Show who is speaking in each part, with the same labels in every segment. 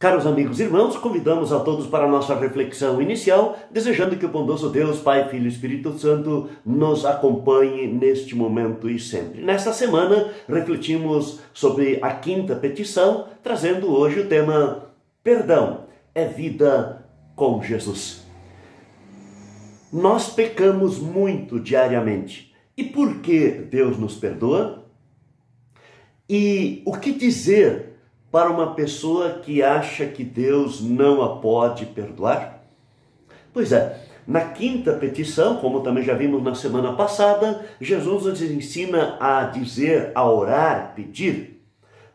Speaker 1: Caros amigos e irmãos, convidamos a todos para a nossa reflexão inicial, desejando que o bondoso Deus, Pai, Filho e Espírito Santo nos acompanhe neste momento e sempre. Nesta semana, refletimos sobre a quinta petição, trazendo hoje o tema Perdão é vida com Jesus. Nós pecamos muito diariamente. E por que Deus nos perdoa? E o que dizer para uma pessoa que acha que Deus não a pode perdoar? Pois é, na quinta petição, como também já vimos na semana passada, Jesus nos ensina a dizer, a orar, pedir,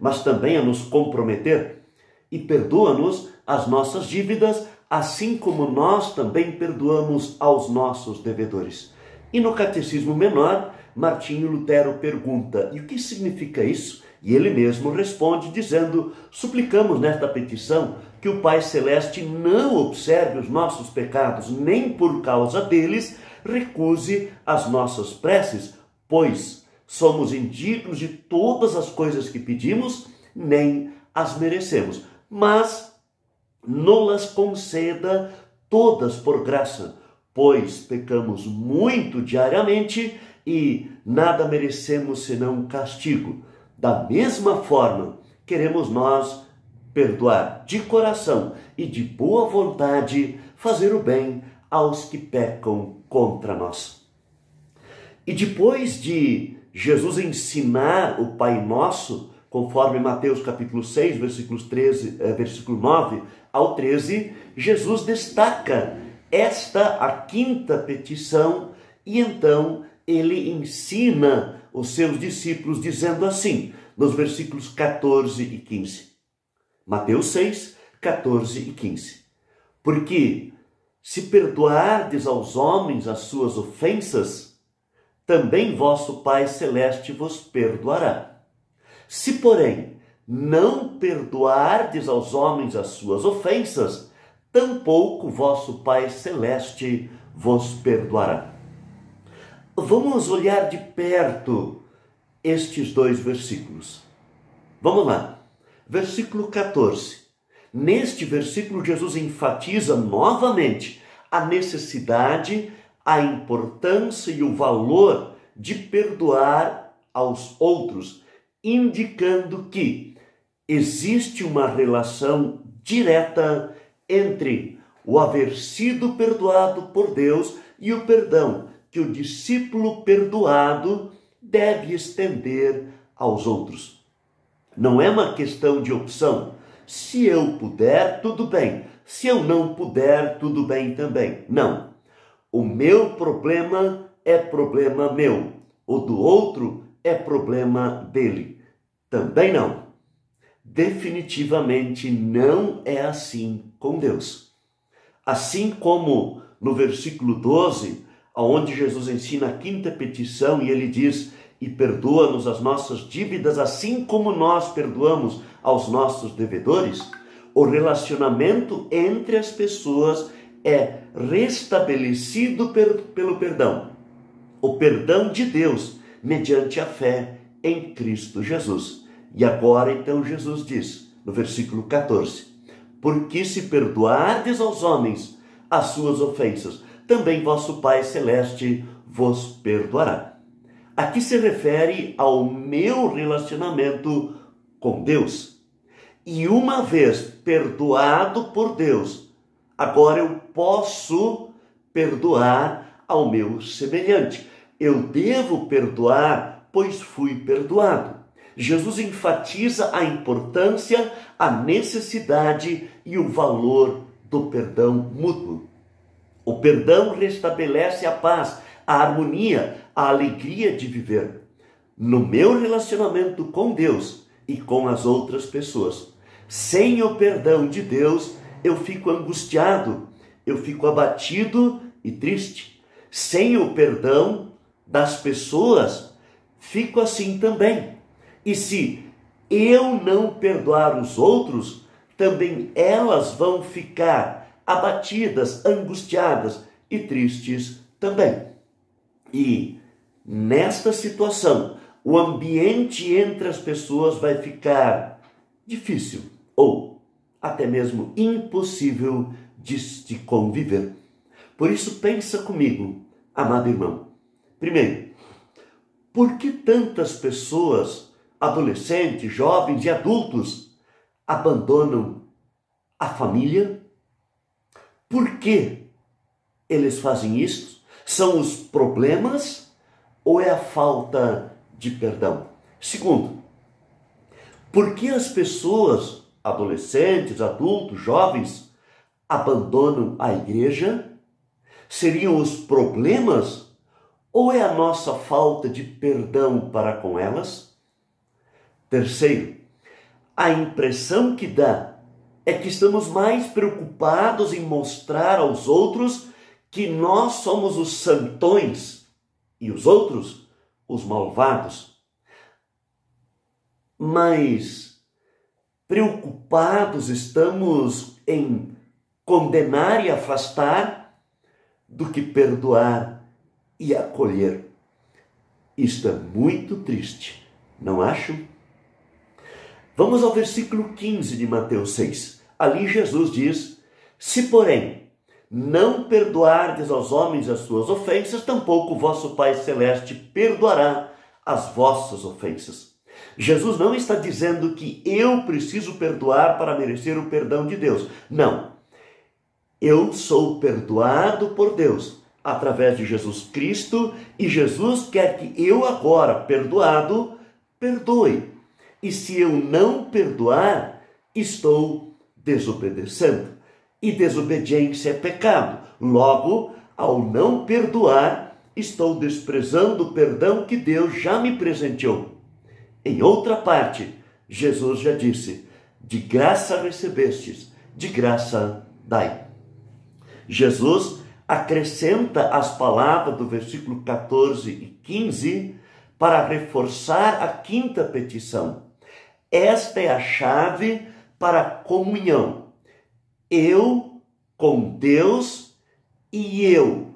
Speaker 1: mas também a nos comprometer. E perdoa-nos as nossas dívidas, assim como nós também perdoamos aos nossos devedores. E no Catecismo Menor, Martinho Lutero pergunta, e o que significa isso? E ele mesmo responde dizendo, suplicamos nesta petição que o Pai Celeste não observe os nossos pecados, nem por causa deles recuse as nossas preces, pois somos indignos de todas as coisas que pedimos, nem as merecemos, mas nos-las conceda todas por graça, pois pecamos muito diariamente e nada merecemos senão castigo. Da mesma forma, queremos nós perdoar de coração e de boa vontade, fazer o bem aos que pecam contra nós. E depois de Jesus ensinar o Pai Nosso, conforme Mateus capítulo 6, versículo 9 ao 13, Jesus destaca a quinta petição e então ele ensina os seus discípulos dizendo assim, nos versículos 14 e 15. Mateus 6, 14 e 15. Porque se perdoardes aos homens as suas ofensas, também vosso Pai Celeste vos perdoará. Se, porém, não perdoardes aos homens as suas ofensas, tampouco vosso Pai Celeste vos perdoará. Vamos olhar de perto estes dois versículos. Vamos lá. Versículo 14. Neste versículo, Jesus enfatiza novamente a necessidade, a importância e o valor de perdoar aos outros, indicando que existe uma relação direta entre o haver sido perdoado por Deus e o perdão que o discípulo perdoado deve estender aos outros. Não é uma questão de opção. Se eu puder, tudo bem. Se eu não puder, tudo bem também. Não. O meu problema é problema meu. O do outro é problema dele. Também não. Definitivamente não é assim com Deus. Assim como no versículo 12, onde Jesus ensina a quinta petição e ele diz, e perdoa-nos as nossas dívidas, assim como nós perdoamos aos nossos devedores, o relacionamento entre as pessoas é restabelecido pelo perdão. O perdão de Deus, mediante a fé em Cristo Jesus. E agora então Jesus diz, no versículo 14, porque se perdoardes aos homens as suas ofensas, também vosso Pai Celeste vos perdoará. Aqui se refere ao meu relacionamento com Deus. E uma vez perdoado por Deus, agora eu posso perdoar ao meu semelhante. Eu devo perdoar, pois fui perdoado. Jesus enfatiza a importância, a necessidade e o valor do perdão mútuo. O perdão restabelece a paz, a harmonia, a alegria de viver. No meu relacionamento com Deus e com as outras pessoas. Sem o perdão de Deus, eu fico angustiado, eu fico abatido e triste. Sem o perdão das pessoas, fico assim também. E se eu não perdoar os outros, também elas vão ficar abatidas, angustiadas e tristes também. E nesta situação, o ambiente entre as pessoas vai ficar difícil ou até mesmo impossível de se conviver. Por isso, pensa comigo, amado irmão. Primeiro, por que tantas pessoas, adolescentes, jovens e adultos, abandonam a família? Por que eles fazem isso? São os problemas ou é a falta de perdão? Segundo, por que as pessoas, adolescentes, adultos, jovens, abandonam a igreja? Seriam os problemas ou é a nossa falta de perdão para com elas? Terceiro, a impressão que dá é que estamos mais preocupados em mostrar aos outros que nós somos os santões e os outros os malvados. Mas preocupados estamos em condenar e afastar do que perdoar e acolher. Isto é muito triste, não acham? Vamos ao versículo 15 de Mateus 6. Ali Jesus diz: se, porém, não perdoardes aos homens as suas ofensas, tampouco o vosso Pai Celeste perdoará as vossas ofensas. Jesus não está dizendo que eu preciso perdoar para merecer o perdão de Deus. Não. Eu sou perdoado por Deus através de Jesus Cristo e Jesus quer que eu agora, perdoado, perdoe. E se eu não perdoar, estou desobedecendo. E desobediência é pecado. Logo, ao não perdoar, estou desprezando o perdão que Deus já me presenteou. Em outra parte, Jesus já disse: de graça recebestes, de graça dai. Jesus acrescenta as palavras do versículo 14 e 15 para reforçar a quinta petição. Esta é a chave para a comunhão. Eu com Deus e eu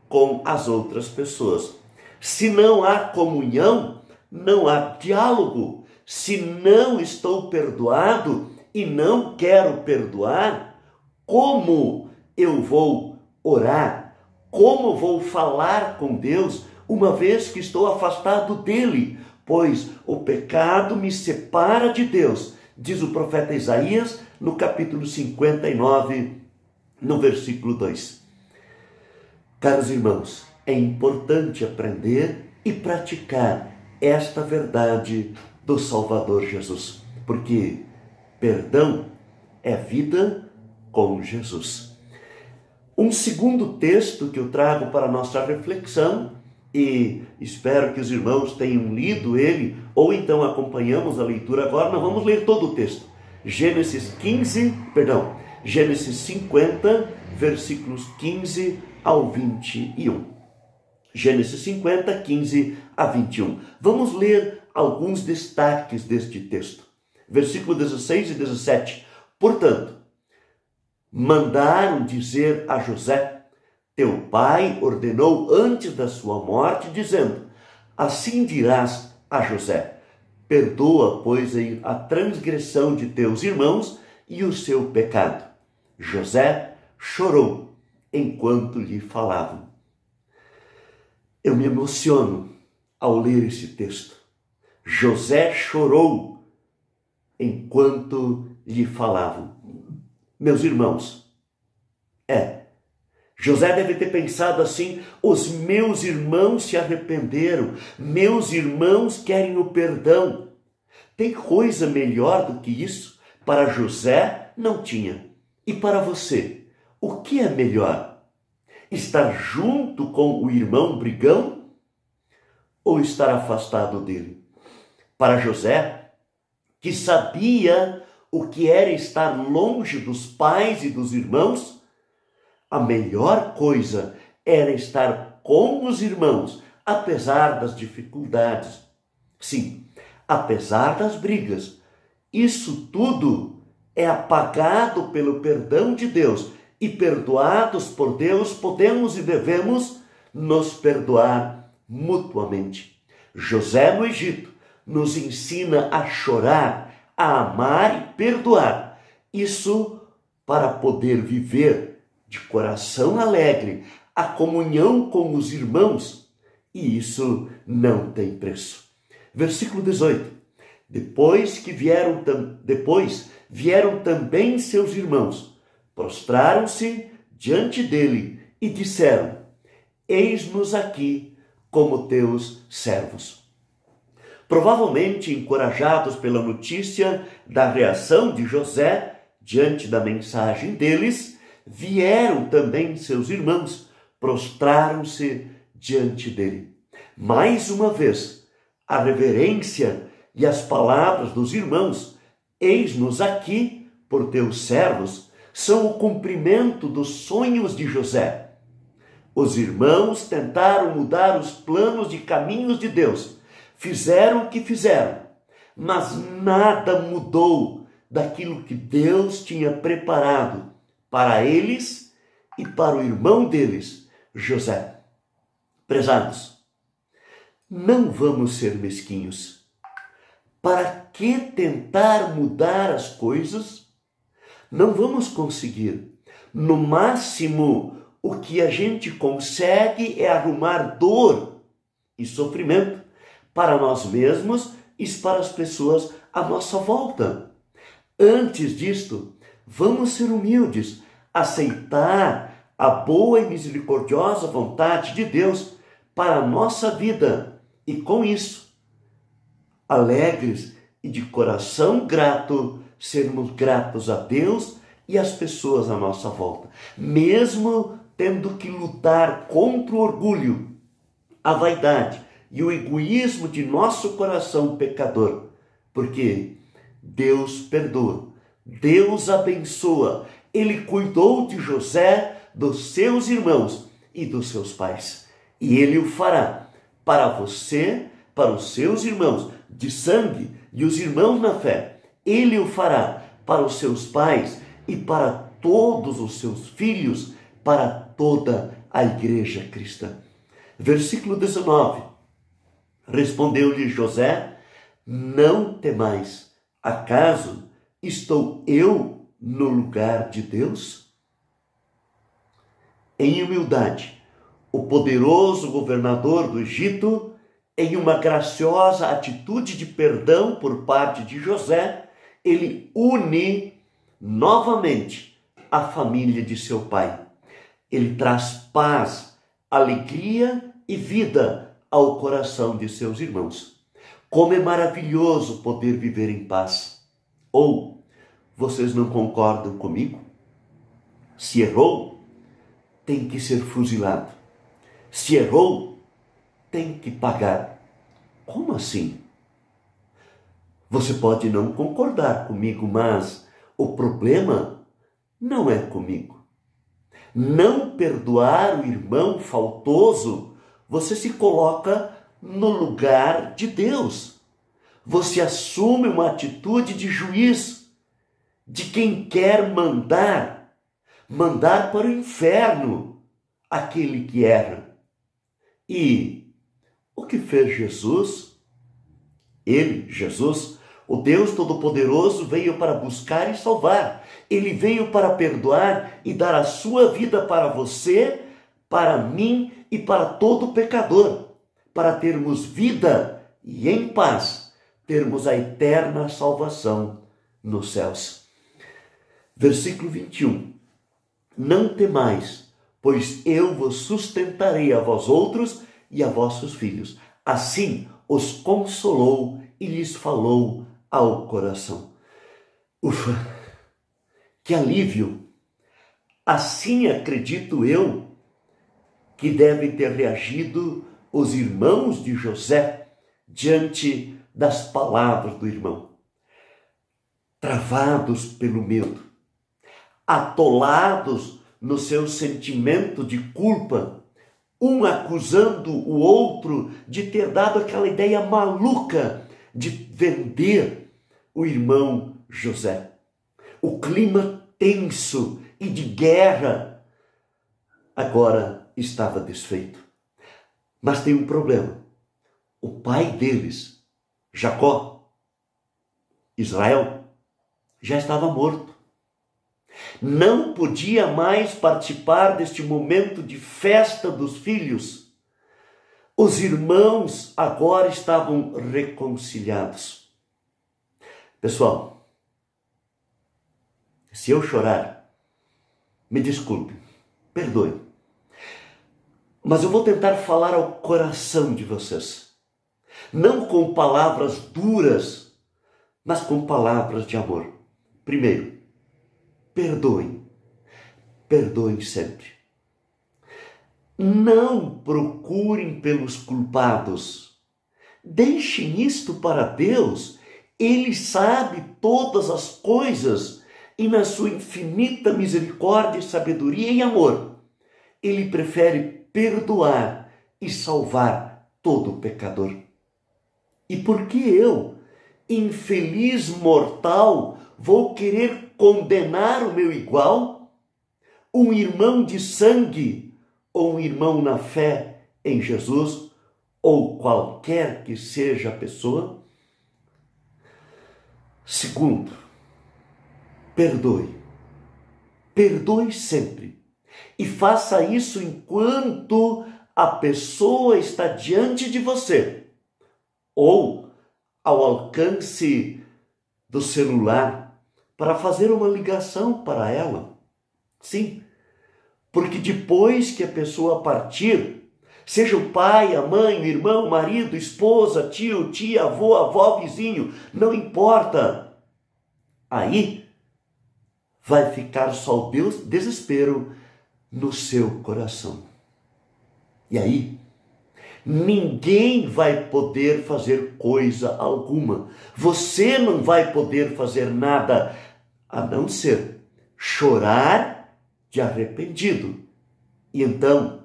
Speaker 1: com as outras pessoas. Se não há comunhão, não há diálogo. Se não estou perdoado e não quero perdoar, como eu vou orar? Como vou falar com Deus, uma vez que estou afastado dele? Pois o pecado me separa de Deus, diz o profeta Isaías no capítulo 59, no versículo 2. Caros irmãos, é importante aprender e praticar esta verdade do Salvador Jesus, porque perdão é vida com Jesus. Um segundo texto que eu trago para a nossa reflexão, e espero que os irmãos tenham lido ele, ou então acompanhamos a leitura agora. Nós vamos ler todo o texto. Gênesis 50, versículos 15 ao 21. Gênesis 50, 15 a 21. Vamos ler alguns destaques deste texto. Versículo 16 e 17. Portanto, mandaram dizer a José: teu pai ordenou antes da sua morte, dizendo: assim dirás a José: perdoa, pois, a transgressão de teus irmãos e o seu pecado. José chorou enquanto lhe falavam. Eu me emociono ao ler esse texto. José chorou enquanto lhe falavam. Meus irmãos, José deve ter pensado assim: os meus irmãos se arrependeram, meus irmãos querem o perdão. Tem coisa melhor do que isso? Para José não tinha. E para você, o que é melhor? Estar junto com o irmão brigão ou estar afastado dele? Para José, que sabia o que era estar longe dos pais e dos irmãos, a melhor coisa era estar com os irmãos, apesar das dificuldades. Sim, apesar das brigas. Isso tudo é apagado pelo perdão de Deus. E perdoados por Deus, podemos e devemos nos perdoar mutuamente. José no Egito nos ensina a chorar, a amar e perdoar. Isso para poder viver de coração alegre a comunhão com os irmãos, e isso não tem preço. Versículo 18. Depois vieram também seus irmãos, prostraram-se diante dele e disseram: eis-nos aqui como teus servos. Provavelmente encorajados pela notícia da reação de José diante da mensagem deles, vieram também seus irmãos, prostraram-se diante dele. Mais uma vez, a reverência e as palavras dos irmãos, eis-nos aqui por teus servos, são o cumprimento dos sonhos de José. Os irmãos tentaram mudar os planos e caminhos de Deus, fizeram o que fizeram, mas nada mudou daquilo que Deus tinha preparado para eles e para o irmão deles, José. Prezados, não vamos ser mesquinhos. Para que tentar mudar as coisas? Não vamos conseguir. No máximo, o que a gente consegue é arrumar dor e sofrimento para nós mesmos e para as pessoas à nossa volta. Antes disto, vamos ser humildes, aceitar a boa e misericordiosa vontade de Deus para a nossa vida e, com isso, alegres e de coração grato, sermos gratos a Deus e às pessoas à nossa volta, mesmo tendo que lutar contra o orgulho, a vaidade e o egoísmo de nosso coração pecador, porque Deus perdoa, Deus abençoa, Ele cuidou de José, dos seus irmãos e dos seus pais, e Ele o fará para você, para os seus irmãos de sangue e os irmãos na fé. Ele o fará para os seus pais e para todos os seus filhos, para toda a igreja cristã. Versículo 19. Respondeu-lhe José: não temais, acaso estou eu no lugar de Deus? Em humildade, o poderoso governador do Egito, em uma graciosa atitude de perdão por parte de José, ele une novamente a família de seu pai. Ele traz paz, alegria e vida ao coração de seus irmãos. Como é maravilhoso poder viver em paz. Ou, vocês não concordam comigo? Se errou, tem que ser fuzilado. Se errou, tem que pagar. Como assim? Você pode não concordar comigo, mas o problema não é comigo. Não perdoar o irmão faltoso, você se coloca no lugar de Deus. Você assume uma atitude de juiz, de quem quer mandar para o inferno aquele que erra. E o que fez Jesus? Ele, Jesus, o Deus Todo-Poderoso, veio para buscar e salvar. Ele veio para perdoar e dar a sua vida para você, para mim e para todo pecador, para termos vida e em paz, termos a eterna salvação nos céus. Versículo 21. Não temais, pois eu vos sustentarei a vós outros e a vossos filhos. Assim os consolou e lhes falou ao coração. Ufa, que alívio! Assim acredito eu que devem ter reagido os irmãos de José diante das palavras do irmão. Travados pelo medo, atolados no seu sentimento de culpa, um acusando o outro de ter dado aquela ideia maluca de vender o irmão José. O clima tenso e de guerra agora estava desfeito. Mas tem um problema. O pai deles, Jacó, Israel, já estava morto. não podia mais participar deste momento de festa dos filhos. Os irmãos agora estavam reconciliados. Pessoal, se eu chorar, me desculpe, perdoe. Mas eu vou tentar falar ao coração de vocês. Não com palavras duras, mas com palavras de amor. Primeiro, perdoem. Perdoem sempre. Não procurem pelos culpados. Deixem isto para Deus. Ele sabe todas as coisas e na sua infinita misericórdia, sabedoria e amor, Ele prefere perdoar e salvar todo pecador. E por que eu, infeliz mortal, vou querer condenar o meu igual? Um irmão de sangue ou um irmão na fé em Jesus, ou qualquer que seja a pessoa? Segundo, perdoe. Perdoe sempre. E faça isso enquanto a pessoa está diante de você, ou ao alcance do celular, para fazer uma ligação para ela. Sim, porque depois que a pessoa partir, seja o pai, a mãe, o irmão, o marido, esposa, tio, tia, avô, avó, vizinho, não importa. Aí vai ficar só o desespero no seu coração. E aí, ninguém vai poder fazer coisa alguma. Você não vai poder fazer nada, a não ser chorar de arrependido. E então,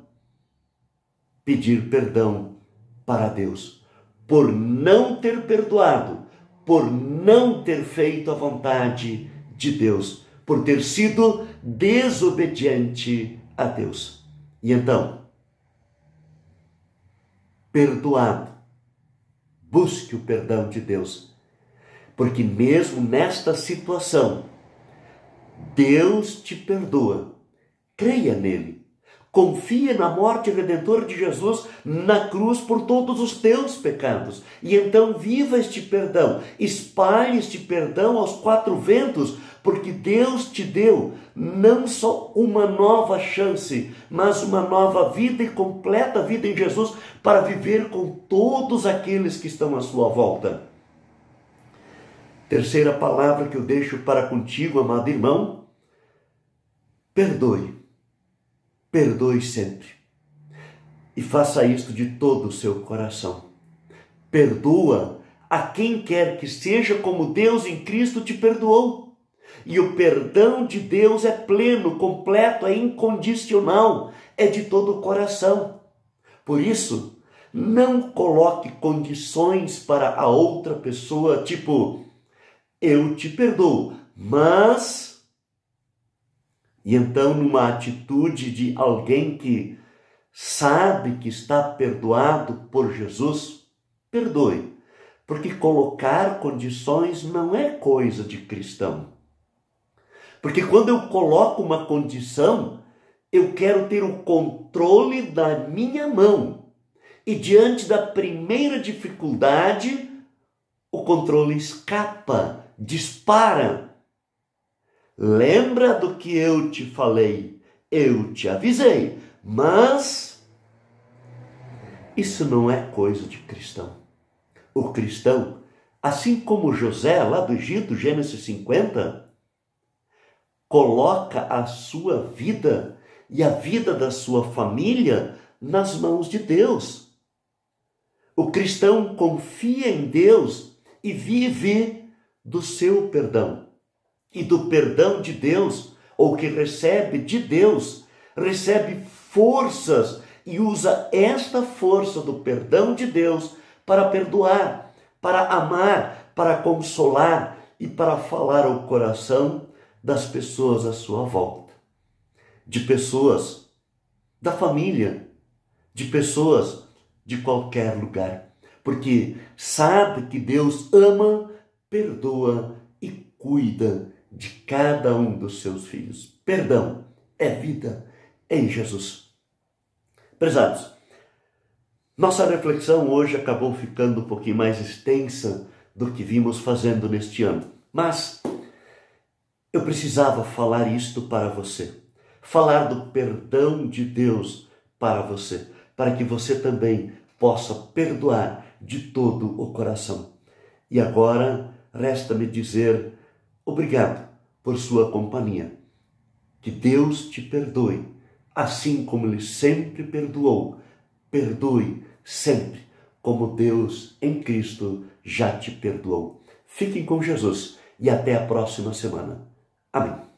Speaker 1: pedir perdão para Deus por não ter perdoado, por não ter feito a vontade de Deus, por ter sido desobediente a Deus. E então, perdoado, busque o perdão de Deus, porque mesmo nesta situação, Deus te perdoa. Creia nele. Confia na morte redentora de Jesus na cruz por todos os teus pecados. E então viva este perdão. Espalhe este perdão aos quatro ventos, porque Deus te deu não só uma nova chance, mas uma nova vida e completa vida em Jesus para viver com todos aqueles que estão à sua volta. Terceira palavra que eu deixo para contigo, amado irmão: perdoe. Perdoe sempre. E faça isto de todo o seu coração. Perdoa a quem quer que seja, como Deus em Cristo te perdoou. E o perdão de Deus é pleno, completo, é incondicional, é de todo o coração. Por isso, não coloque condições para a outra pessoa, tipo, eu te perdoo, mas... E então, numa atitude de alguém que sabe que está perdoado por Jesus, perdoe. Porque colocar condições não é coisa de cristão. Porque quando eu coloco uma condição, eu quero ter o controle da minha mão. E diante da primeira dificuldade, o controle escapa, dispara. Lembra do que eu te falei, eu te avisei, mas isso não é coisa de cristão. O cristão, assim como José lá do Egito, Gênesis 50, coloca a sua vida e a vida da sua família nas mãos de Deus. O cristão confia em Deus e vive do seu perdão. E do perdão de Deus, ou que recebe de Deus, recebe forças e usa esta força do perdão de Deus para perdoar, para amar, para consolar e para falar ao coração das pessoas à sua volta. De pessoas da família, de pessoas de qualquer lugar. Porque sabe que Deus ama, perdoa e cuida de cada um dos seus filhos. Perdão é vida em Jesus. Prezados, nossa reflexão hoje acabou ficando um pouquinho mais extensa do que vimos fazendo neste ano, mas eu precisava falar isto para você, falar do perdão de Deus para você, para que você também possa perdoar de todo o coração. E agora resta-me dizer obrigado por sua companhia. Que Deus te perdoe, assim como Ele sempre perdoou. Perdoe sempre, como Deus em Cristo já te perdoou. Fiquem com Jesus e até a próxima semana. Amém.